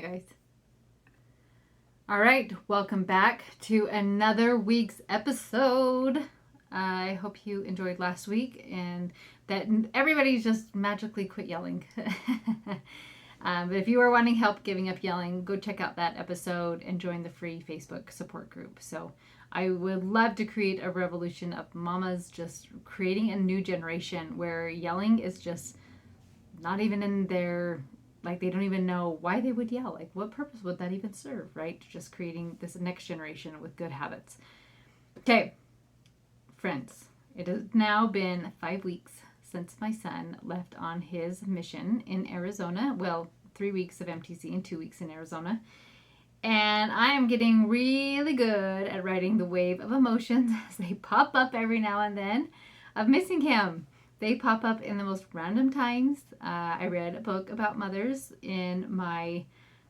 guys. All right, welcome back to another week's episode. I hope you enjoyed last week and that everybody just magically quit yelling. But if you are wanting help giving up yelling, go check out that episode and join the free Facebook support group. So I would love to create a revolution of mamas, just creating a new generation where yelling is just not even in their, like, they don't even know why they would yell. Like, what purpose would that even serve, right? Just creating this next generation with good habits. Okay, friends, it has now been 5 weeks since my son left on his mission in Arizona. Well, 3 weeks of MTC and 2 weeks in Arizona. And I am getting really good at riding the wave of emotions as they pop up every now and then of missing him. They pop up in the most random times. I read a book about mothers in my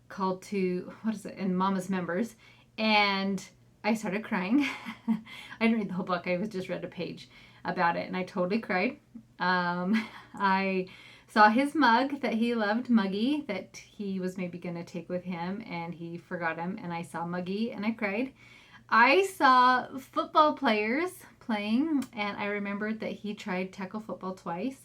call to, in Mama's Members, and I started crying. I didn't read the whole book. I just read a page about it, and I totally cried. I saw his mug that he loved, Muggy, that he was maybe going to take with him, and he forgot him, and I saw Muggy, and I cried. I saw football players playing, and I remembered that he tried tackle football twice,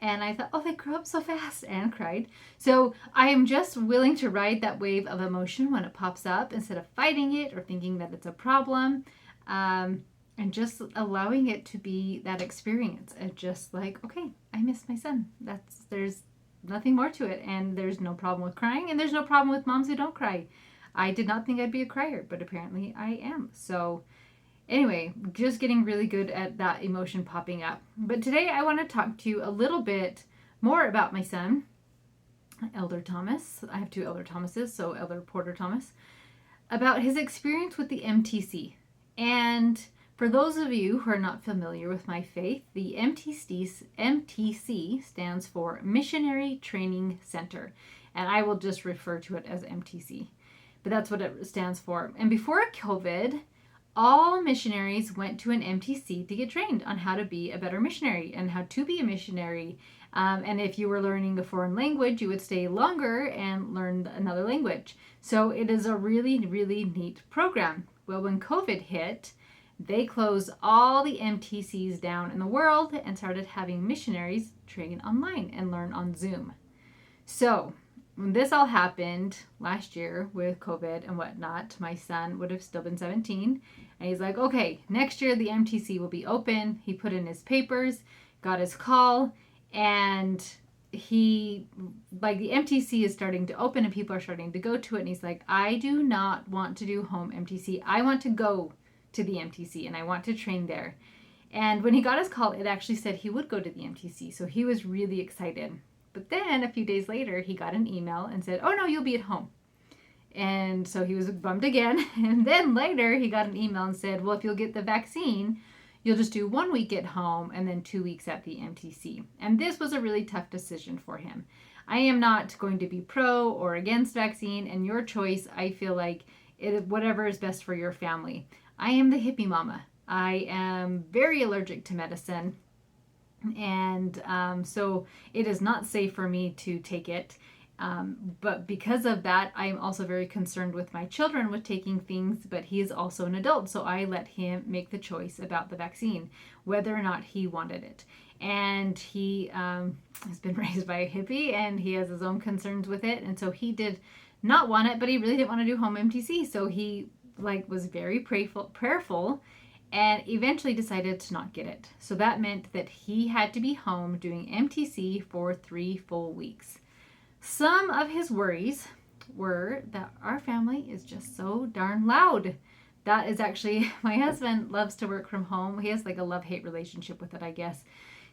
and I thought, oh, they grew up so fast, and cried. So I am just willing to ride that wave of emotion when it pops up instead of fighting it or thinking that it's a problem, and just allowing it to be that experience and just like, okay, I miss my son. There's nothing more to it, and there's no problem with crying, and there's no problem with moms who don't cry. I did not think I'd be a crier, but apparently I am. So anyway, just getting really good at that emotion popping up. But today I want to talk to you a little bit more about my son, Elder Thomas. I have 2 Elder Thomases, so Elder Porter Thomas, about his experience with the MTC. And for those of you who are not familiar with my faith, the MTC stands for Missionary Training Center. And I will just refer to it as MTC. But that's what it stands for. And before COVID, all missionaries went to an MTC to get trained on how to be a better missionary and how to be a missionary. And if you were learning a foreign language, you would stay longer and learn another language. So it is a really, really neat program. Well, when COVID hit, they closed all the MTCs down in the world and started having missionaries train online and learn on Zoom. So when this all happened last year with COVID and whatnot, my son would have still been 17. And he's like, okay, next year the MTC will be open. He put in his papers, got his call, and the MTC is starting to open and people are starting to go to it. And he's like, I do not want to do home MTC. I want to go to the MTC and I want to train there. And when he got his call, it actually said he would go to the MTC. So he was really excited. But then a few days later, he got an email and said, oh no, you'll be at home. And so he was bummed again. And then later he got an email and said, well, if you'll get the vaccine, you'll just do 1 week at home and then 2 weeks at the MTC. And this was a really tough decision for him. I am not going to be pro or against vaccine, and your choice. I feel like whatever is best for your family. I am the hippie mama. I am very allergic to medicine. And so it is not safe for me to take it. But because of that, I am also very concerned with my children with taking things, but he is also an adult. So I let him make the choice about the vaccine, whether or not he wanted it. And he has been raised by a hippie and he has his own concerns with it. And so he did not want it, but he really didn't want to do home MTC. So he was very prayerful and eventually decided to not get it. So that meant that he had to be home doing MTC for 3 full weeks. Some of his worries were that our family is just so darn loud. That is actually, my husband loves to work from home. He has like a love-hate relationship with it, I guess.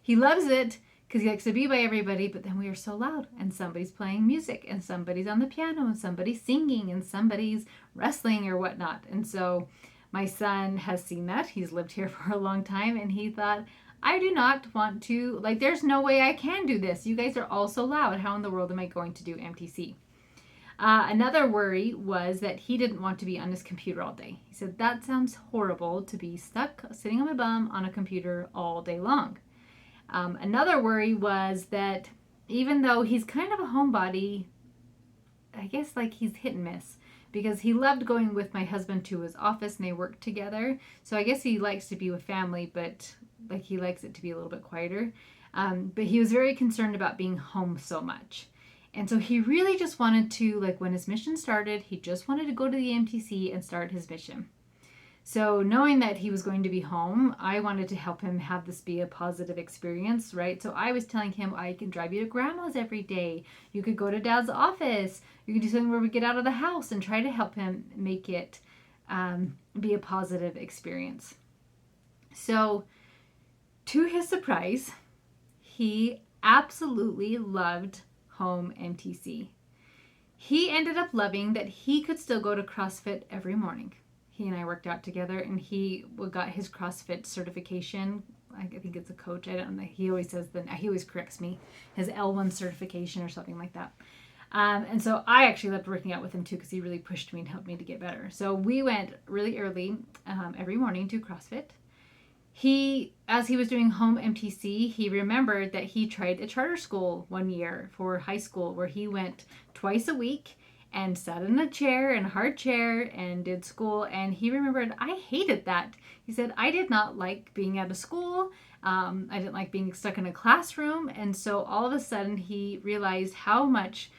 He loves it because he likes to be by everybody, but then we are so loud and somebody's playing music and somebody's on the piano and somebody's singing and somebody's wrestling or whatnot. And so my son has seen that. He's lived here for a long time and he thought, I do not want to, there's no way I can do this. You guys are all so loud. How in the world am I going to do MTC? Another worry was that he didn't want to be on his computer all day. He said, that sounds horrible to be stuck sitting on my bum on a computer all day long. Another worry was that even though he's kind of a homebody, I guess like he's hit and miss, because he loved going with my husband to his office and they worked together. So I guess he likes to be with family, but like he likes it to be a little bit quieter. But he was very concerned about being home so much. And so he really just wanted to, like when his mission started, he just wanted to go to the MTC and start his mission. So knowing that he was going to be home, I wanted to help him have this be a positive experience, right? So I was telling him, I can drive you to grandma's every day. You could go to dad's office. You could do something where we get out of the house, and try to help him make it be a positive experience. So to his surprise, he absolutely loved home MTC. He ended up loving that he could still go to CrossFit every morning. He and I worked out together, and he got his CrossFit certification. I think it's a coach. I don't know. He always says he always corrects me. His L1 certification or something like that. And so I actually loved working out with him too, because he really pushed me and helped me to get better. So we went really early every morning to CrossFit. As he was doing home MTC, he remembered that he tried a charter school one year for high school, where he went twice a week and sat in a hard chair and did school. And he remembered, I hated that. He said, I did not like being out of school. I didn't like being stuck in a classroom. And so all of a sudden he realized how much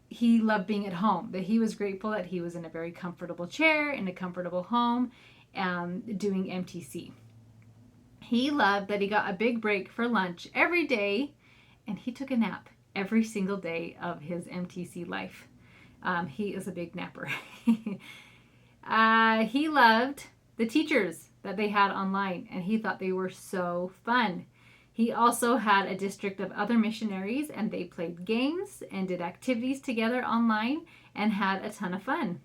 he loved being at home, that he was grateful that he was in a very comfortable chair in a comfortable home doing MTC. He loved that he got a big break for lunch every day, and he took a nap every single day of his MTC life. He is a big napper. He loved the teachers that they had online, and he thought they were so fun. He also had a district of other missionaries, and they played games and did activities together online and had a ton of fun.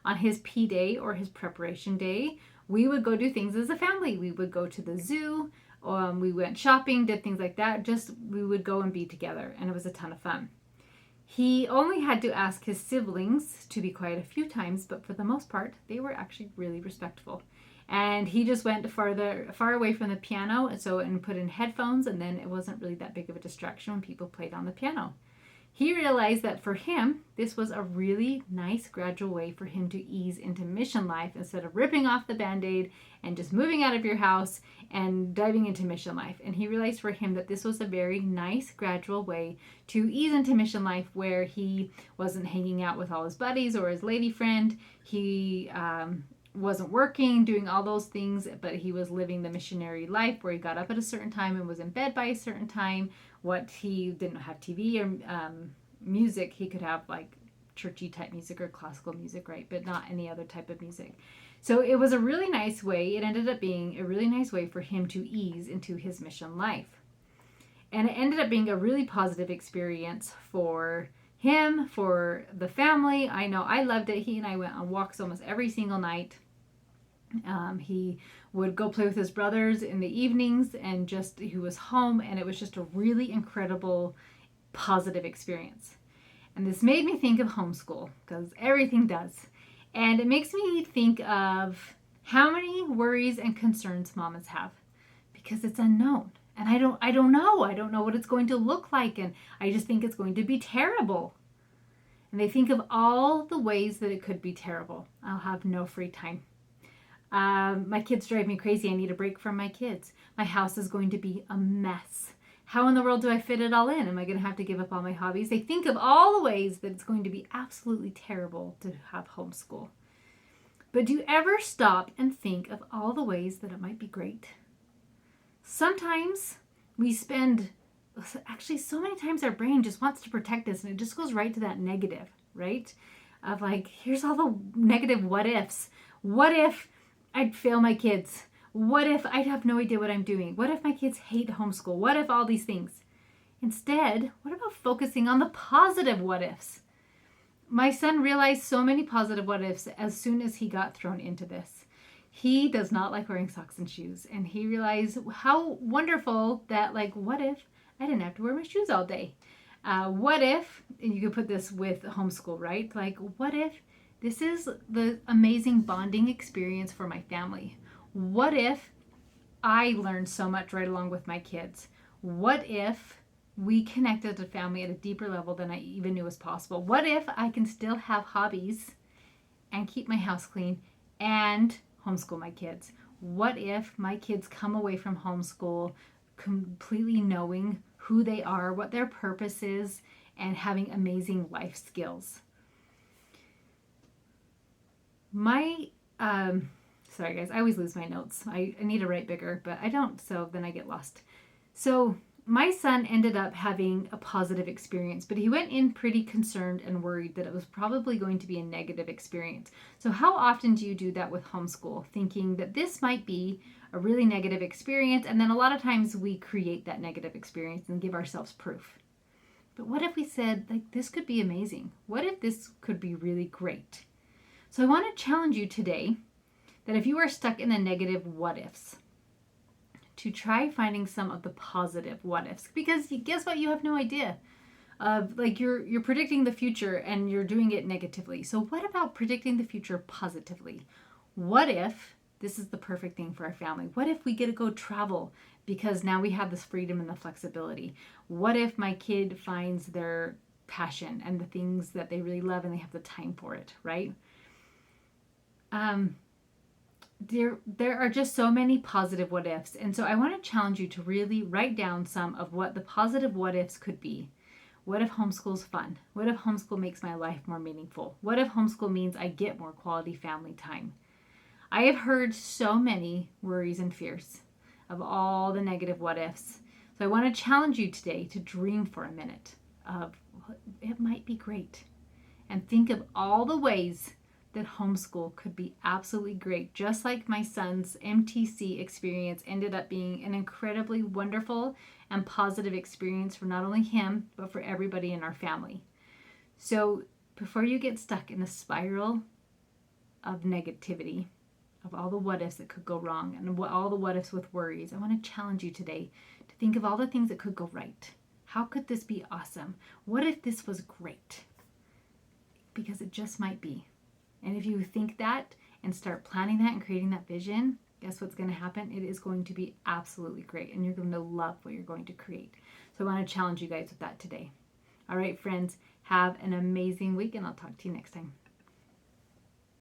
On his P day, or his preparation day, we would go do things as a family. We would go to the zoo, we went shopping, did things like that. We would go and be together, and it was a ton of fun. He only had to ask his siblings to be quiet a few times, but for the most part, they were actually really respectful. And he just went far away from the piano, and put in headphones, and then it wasn't really that big of a distraction when people played on the piano. He realized that for him, this was a really nice gradual way for him to ease into mission life, instead of ripping off the Band-Aid and just moving out of your house and diving into mission life. And he realized for him that this was a very nice gradual way to ease into mission life, where he wasn't hanging out with all his buddies or his lady friend. He wasn't working, doing all those things, but he was living the missionary life, where he got up at a certain time and was in bed by a certain time. He didn't have TV or music. He could have like churchy type music or classical music, right? But not any other type of music. So it was a really nice way. It ended up being a really nice way for him to ease into his mission life. And it ended up being a really positive experience for him, for the family. I know I loved it. He and I went on walks almost every single night. He would go play with his brothers in the evenings, and he was home, and it was just a really incredible positive experience. And this made me think of homeschool, because everything does. And it makes me think of how many worries and concerns mamas have, because it's unknown. And I don't know. I don't know what it's going to look like, and I just think it's going to be terrible. And they think of all the ways that it could be terrible. I'll have no free time. My kids drive me crazy. I need a break from my kids. My house is going to be a mess. How in the world do I fit it all in? Am I going to have to give up all my hobbies? They think of all the ways that it's going to be absolutely terrible to have homeschool. But do you ever stop and think of all the ways that it might be great? Sometimes so many times our brain just wants to protect us, and it just goes right to that negative, right? Of like, here's all the negative what ifs. What if I'd fail my kids? What if I'd have no idea what I'm doing? What if my kids hate homeschool? What if all these things? Instead, what about focusing on the positive what ifs? My son realized so many positive what ifs as soon as he got thrown into this. He does not like wearing socks and shoes, and he realized how wonderful that, like, what if I didn't have to wear my shoes all day? What if, and you could put this with homeschool, right? Like, what if this is the amazing bonding experience for my family? What if I learned so much right along with my kids? What if we connect as a family at a deeper level than I even knew was possible? What if I can still have hobbies and keep my house clean and homeschool my kids? What if my kids come away from homeschool completely knowing who they are, what their purpose is, and having amazing life skills? My, sorry guys, I always lose my notes. I need to write bigger, but I don't, so then I get lost. So my son ended up having a positive experience, but he went in pretty concerned and worried that it was probably going to be a negative experience. So how often do you do that with homeschool, thinking that this might be a really negative experience, and then a lot of times we create that negative experience and give ourselves proof. But what if we said, like, this could be amazing? What if this could be really great? So I want to challenge you today that if you are stuck in the negative what ifs, to try finding some of the positive what ifs, because guess what, you have no idea of, like, you're predicting the future and you're doing it negatively. So what about predicting the future positively? What if this is the perfect thing for our family? What if we get to go travel because now we have this freedom and the flexibility? What if my kid finds their passion and the things that they really love and they have the time for it, right? There are just so many positive what ifs. And so I want to challenge you to really write down some of what the positive what ifs could be. What if homeschool's fun? What if homeschool makes my life more meaningful? What if homeschool means I get more quality family time? I have heard so many worries and fears of all the negative what ifs. So I want to challenge you today to dream for a minute of it might be great. And think of all the ways that homeschool could be absolutely great, just like my son's MTC experience ended up being an incredibly wonderful and positive experience for not only him, but for everybody in our family. So before you get stuck in a spiral of negativity, of all the what ifs that could go wrong, and all the what ifs with worries, I want to challenge you today to think of all the things that could go right. How could this be awesome? What if this was great? Because it just might be. And if you think that and start planning that and creating that vision, guess what's going to happen? It is going to be absolutely great, and you're going to love what you're going to create. So I want to challenge you guys with that today. All right, friends, have an amazing week, and I'll talk to you next time.